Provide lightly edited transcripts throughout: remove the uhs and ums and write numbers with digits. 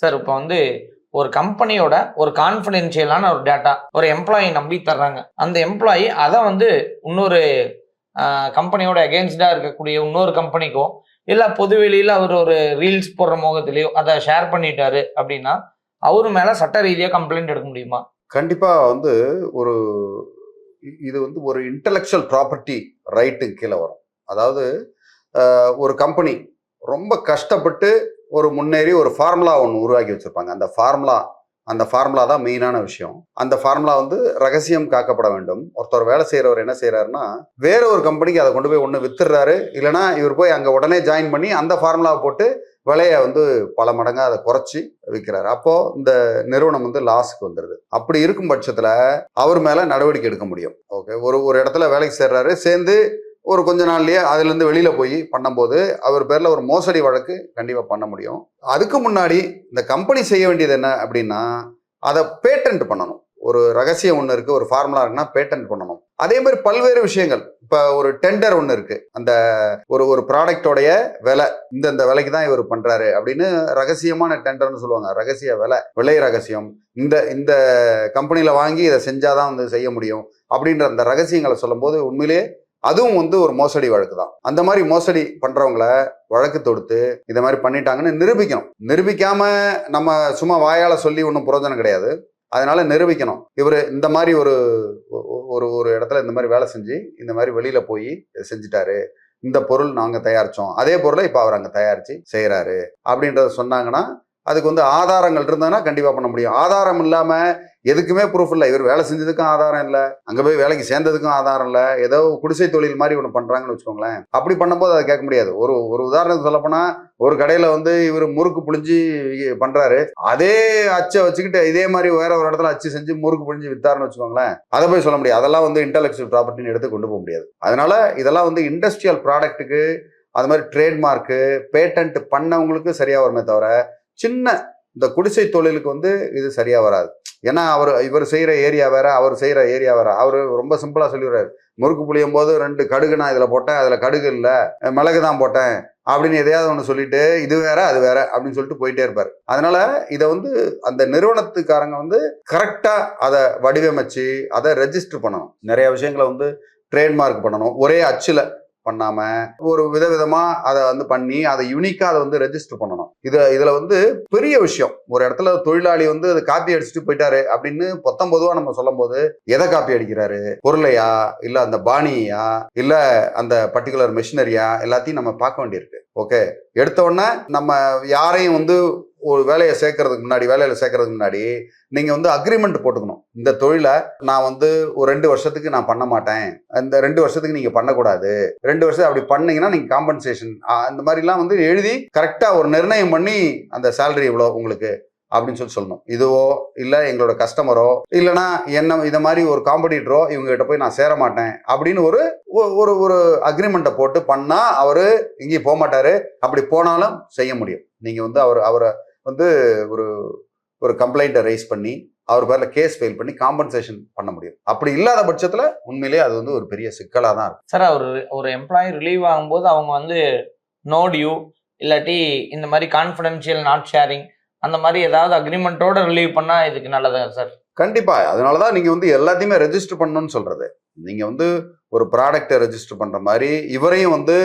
Sir இப்போ வந்து ஒரு கம்பெனியோட ஒரு கான்ஃபிடென்ஷியலான ஒரு டேட்டா ஒரு எம்ப்ளாயி நம்பி தர்றாங்க. அந்த எம்ப்ளாயி அதை வந்து இன்னொரு கம்பெனியோட அகேன்ஸ்டா இருக்கக்கூடிய இன்னொரு கம்பெனிக்கோ இல்ல பொதுவெளியில அவர் ஒரு ரீல்ஸ் போடுற மோகத்திலேயோ அதை ஷேர் பண்ணிட்டாரு அப்படின்னா அவரு மேல சட்ட ரீதியா கம்ப்ளைண்ட் எடுக்க முடியுமா? கண்டிப்பா வந்து ஒரு இது வந்து ஒரு இன்டெலெக்சுவல் ப்ராப்பர்ட்டி ரைட்டுக்கு கீழே வரும். அதாவது ஒரு கம்பெனி ரொம்ப கஷ்டப்பட்டு ஒரு முன்னேறி ஒரு ஃபார்முலா ஒன்று உருவாக்கி வச்சிருப்பாங்க. அந்த ஃபார்முலா தான் மெயினான விஷயம். அந்த ஃபார்முலா வந்து ரகசியம் காக்கப்பட வேண்டும். ஒருத்தர் வேலை செய்யறவர் என்ன செய்யறாருன்னா, வேற ஒரு கம்பெனிக்கு அதை கொண்டு போய் ஒன்று வித்துடுறாரு. இல்லைன்னா இவர் போய் அங்கே உடனே ஜாயின் பண்ணி அந்த ஃபார்முலாவை போட்டு விலையை வந்து பல மடங்கா அதை குறைச்சி விற்கிறாரு. அப்போ இந்த நிறுவனம் வந்து லாஸுக்கு வந்துடுது. அப்படி இருக்கும் பட்சத்துல அவர் மேல நடவடிக்கை எடுக்க முடியும். ஓகே, ஒரு இடத்துல வேலைக்கு சேர்றாரு, சேர்ந்து ஒரு கொஞ்ச நாள்லயே அதுல இருந்து வெளியில போய் பண்ணும்போது அவர் பேர்ல ஒரு மோசடி வழக்கு கண்டிப்பா பண்ண முடியும். அதுக்கு முன்னாடி இந்த கம்பெனி செய்ய வேண்டியது என்ன அப்படின்னா, அதை பேட்டன்ட் பண்ணணும். ஒரு ரகசியம் ஒன்று இருக்கு, ஒரு ஃபார்முலா இருக்குன்னா பேட்டன்ட் பண்ணணும். அதே மாதிரி பல்வேறு விஷயங்கள். இப்ப ஒரு டெண்டர் ஒன்று இருக்கு, அந்த ஒரு ப்ராடக்டோடைய விலை இந்த விலைக்கு தான் இவர் பண்றாரு அப்படின்னு ரகசியமான டெண்டர்னு சொல்லுவாங்க. ரகசிய விலை ரகசியம், இந்த கம்பெனியில வாங்கி இதை செஞ்சாதான் வந்து செய்ய முடியும் அப்படின்ற அந்த ரகசியங்களை சொல்லும் போது உண்மையிலேயே அதுவும் வந்து ஒரு மோசடி வழக்கு தான். அந்த மாதிரி மோசடி பண்றவங்கள வழக்கு தொடுத்து இதை மாதிரி பண்ணிட்டாங்கன்னு நிரூபிக்கணும். நிரூபிக்காம நம்ம சும்மா வாயால சொல்லி ஒன்றும் பிரயோஜனம் கிடையாது. அதனால நிரூபிக்கணும். இவர் இந்த மாதிரி ஒரு இடத்துல இந்த மாதிரி வேலை செஞ்சு இந்த மாதிரி வெளியில போய் செஞ்சுட்டாரு, இந்த பொருள் நாங்க தயாரிச்சோம், அதே பொருளை இப்ப அவர் அங்க தயாரிச்சு செய்யறாரு அப்படின்றத சொன்னாங்கன்னா அதுக்கு வந்து ஆதாரங்கள் இருந்ததுன்னா கண்டிப்பா பண்ண முடியும். ஆதாரம் இல்லாம எதுக்குமே ப்ரூஃப் இல்லை, இவர் வேலை செஞ்சதுக்கும் ஆதாரம் இல்லை, அங்க போய் வேலைக்கு சேர்ந்ததுக்கும் ஆதாரம் இல்லை, ஏதோ குடிசை தொழில் மாதிரி ஒன்று பண்றாங்கன்னு வச்சுக்கோங்களேன். அப்படி பண்ணும்போது அதை கேட்க முடியாது. ஒரு உதாரணத்துக்கு சொல்லப்போனா, ஒரு கடையில வந்து இவர் முறுக்கு புழிஞ்சு பண்றாரு, அதே அச்சை வச்சுக்கிட்டு இதே மாதிரி வேற ஒரு இடத்துல அச்சு செஞ்சு முறுக்கு புழிஞ்சு வித்தாருன்னு வச்சுக்கோங்களேன், அதை போய் சொல்ல முடியாது. அதெல்லாம் வந்து இன்டெலெக்சுவல் ப்ராப்பர்ட்டின்னு எடுத்து கொண்டு போக முடியாது. அதனால இதெல்லாம் வந்து இண்டஸ்ட்ரியல் ப்ராடக்ட்டுக்கு அது மாதிரி ட்ரேட்மார்க்கு பேட்டன்ட் பண்ணவங்களுக்கு சரியா வருமே தவிர சின்ன இந்த குடிசை தொழிலுக்கு வந்து இது சரியா வராது. ஏன்னா இவர் செய்யற ஏரியா வேற, அவர் செய்யற ஏரியா வேற. அவரு ரொம்ப சிம்பிளா சொல்லிடுறாரு, முறுக்கு புளியும் போது 2 கடுகு நான் இதுல போட்டேன், அதுல கடுகு இல்லை, மிளகு தான் போட்டேன் அப்படின்னு எதையாவது ஒன்று சொல்லிட்டு இது வேற அது வேற அப்படின்னு சொல்லிட்டு போயிட்டே இருப்பாரு. அதனால இதை வந்து அந்த நிறுவனத்துக்காரங்க வந்து கரெக்டா அதை வடிவமைச்சு அதை ரெஜிஸ்டர் பண்ணணும். நிறைய விஷயங்களை வந்து ட்ரேட்மார்க் பண்ணணும். ஒரே அச்சுல பண்ணாம ஒரு விதவிதமா அதை வந்து பண்ணி அதை யூனிக்கா அதை வந்து ரெஜிஸ்டர் பண்ணணும். இதுல வந்து பெரிய விஷயம். ஒரு இடத்துல தொழிலாளி வந்து அதை காப்பி அடிச்சுட்டு போயிட்டாரு அப்படின்னு பொதுவா நம்ம சொல்லும் போது எதை காப்பி அடிக்கிறாரு, பொருளையா இல்ல அந்த பாணியா இல்ல அந்த பர்டிகுலர் மெஷினரியா, எல்லாத்தையும் நம்ம பார்க்க வேண்டியிருக்கு. ஓகே, எடுத்த உடனே நம்ம யாரையும் வந்து ஒரு வேலையில சேர்க்கறதுக்கு முன்னாடி நீங்க வந்து அக்ரிமெண்ட் போட்டுக்கணும். இந்த தொழிலை நான் வந்து ஒரு 2 வருஷத்துக்கு நான் பண்ண மாட்டேன், இந்த 2 வருஷத்துக்கு நீங்க பண்ணக்கூடாது, 2 வருஷம் அப்படி பண்ணீங்கன்னா நீங்க காம்பன்சேஷன் அந்த மாதிரிலாம் வந்து எழுதி கரெக்டா ஒரு நிர்ணயம் பண்ணி அந்த சேலரி இவ்வளோ உங்களுக்கு அப்படின்னு சொல்லணும். இதுவோ இல்ல எங்களோட கஸ்டமரோ இல்லைன்னா என்ன இதை மாதிரி ஒரு காம்படிட்டரோ இவங்க கிட்ட போய் நான் சேர மாட்டேன் அப்படின்னு ஒரு அக்ரிமெண்ட்டை போட்டு பண்ணா அவரு எங்கேயும் போக மாட்டாரு. அப்படி போனாலும் செய்ய முடியும். நீங்க வந்து அவரை வந்து ஒரு கம்ப்ளைண்ட்டை ரைஸ் பண்ணி அவர் பேர்ல கேஸ் ஃபைல் பண்ணி காம்பன்சேஷன் பண்ண முடியும். அப்படி இல்லாத பட்சத்துல உண்மையிலேயே அது வந்து ஒரு பெரிய சிக்கலா தான் இருக்கும். சார், ஒரு எம்ப்ளாயி ரிலீவ் ஆகும்போது அவங்க வந்து நோ டியூ இல்லாட்டி இந்த மாதிரி கான்ஃபிடென்ஷியல் நாட் ஷேரிங் அந்த மாதிரி ஏதாவது அக்ரிமெண்ட்டோட ரிலீவ் பண்ணா இதுக்கு நல்லதா சார்? கண்டிப்பா. அதனாலதான் நீங்க வந்து எல்லாத்தையுமே ரெஜிஸ்டர் பண்ணணும்னு சொல்றது. நீங்க வந்து ஒரு ப்ராடக்டை ரெஜிஸ்டர் பண்ற மாதிரி இவரையும் வந்து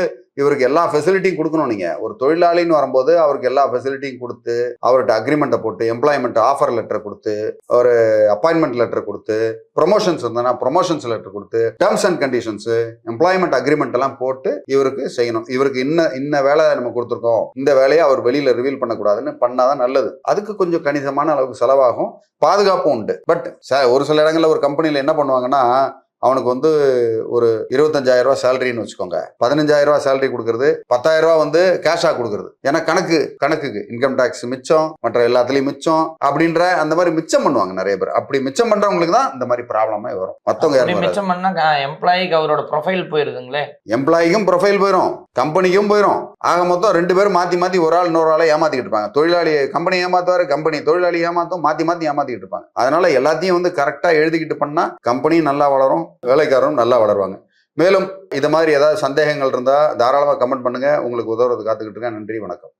இவருக்கு எல்லா ஃபெசிலிட்டியும் கொடுக்கணும். நீங்க ஒரு தொழிலாளின்னு வரும்போது அவருக்கு எல்லா ஃபெசிலிட்டியும் கொடுத்து அவர்கிட்ட அக்ரிமெண்ட்டை போட்டு எம்ப்ளாய்மெண்ட் ஆஃபர் லெட்டர் கொடுத்து ஒரு அப்பாயின்மெண்ட் லெட்டர் கொடுத்து ப்ரொமோஷன்ஸ் இருந்ததுன்னா ப்ரொமோஷன்ஸ் லெட்டர் கொடுத்து terms and conditions employment agreement எல்லாம் போட்டு இவருக்கு செய்யணும். இவருக்கு இன்ன வேலை நம்ம கொடுத்துருக்கோம், இந்த வேலையை அவர் வெளியில ரிவீல் பண்ணக்கூடாதுன்னு பண்ணாதான் நல்லது. அதுக்கு கொஞ்சம் கணிசமான அளவுக்கு செலவாகும், பாதுகாப்பும் உண்டு. பட் ஒரு சில இடங்கள்ல ஒரு கம்பெனில என்ன பண்ணுவாங்கன்னா, அவனுக்கு வந்து ஒரு 25,000 ரூபாய் சேலரின்னு வச்சுக்கோங்க, 15,000 ரூபாய் சேலரி கொடுக்கறது, 10,000 ரூபாய் வந்து கேஷா கொடுக்கறது. ஏன்னா கணக்குக்கு இன்கம் டாக்ஸ் மிச்சம், மற்ற எல்லாத்துலயும் மிச்சம் அப்படின்ற அந்த மாதிரி மிச்சம் பண்ணுவாங்க நிறைய பேர். அப்படி மிச்சம் பண்றவங்களுக்கு தான் இந்த மாதிரி ப்ராப்ளமே வரும். மத்தவங்க மிச்சம் பண்ணா எம்ப்ளாயிக்கு அவரோட ப்ரொஃபைல் போயிருதுங்களே, எம்ப்ளாயிக்கும் ப்ரொஃபைல் போயிடும், கம்பெனிக்கும் போயிடும். ஆக மொத்தம் 2 பேரும் மாத்தி ஒரு ஆள் இன்னொரு ஆளை ஏமாத்திக்கிட்டு இருப்பாங்க. தொழிலாளி கம்பெனி ஏமாத்துவாரு, கம்பெனி தொழிலாளி ஏமாத்தும், மாத்தி ஏமாத்திக்கிட்டு இருப்பாங்க. அதனால எல்லாத்தையும் வந்து கரெக்டா எழுதிக்கிட்டு பண்ணா கம்பெனியும் நல்லா வளரும், வேலைக்காரரும் நல்லா வளருவாங்க. மேலும் இது மாதிரி ஏதாவது சந்தேகங்கள் இருந்தா தாராளமாக கமெண்ட் பண்ணுங்க. உங்களுக்கு உதவுறது காத்துக்கிட்டு இருக்கேன். நன்றி, வணக்கம்.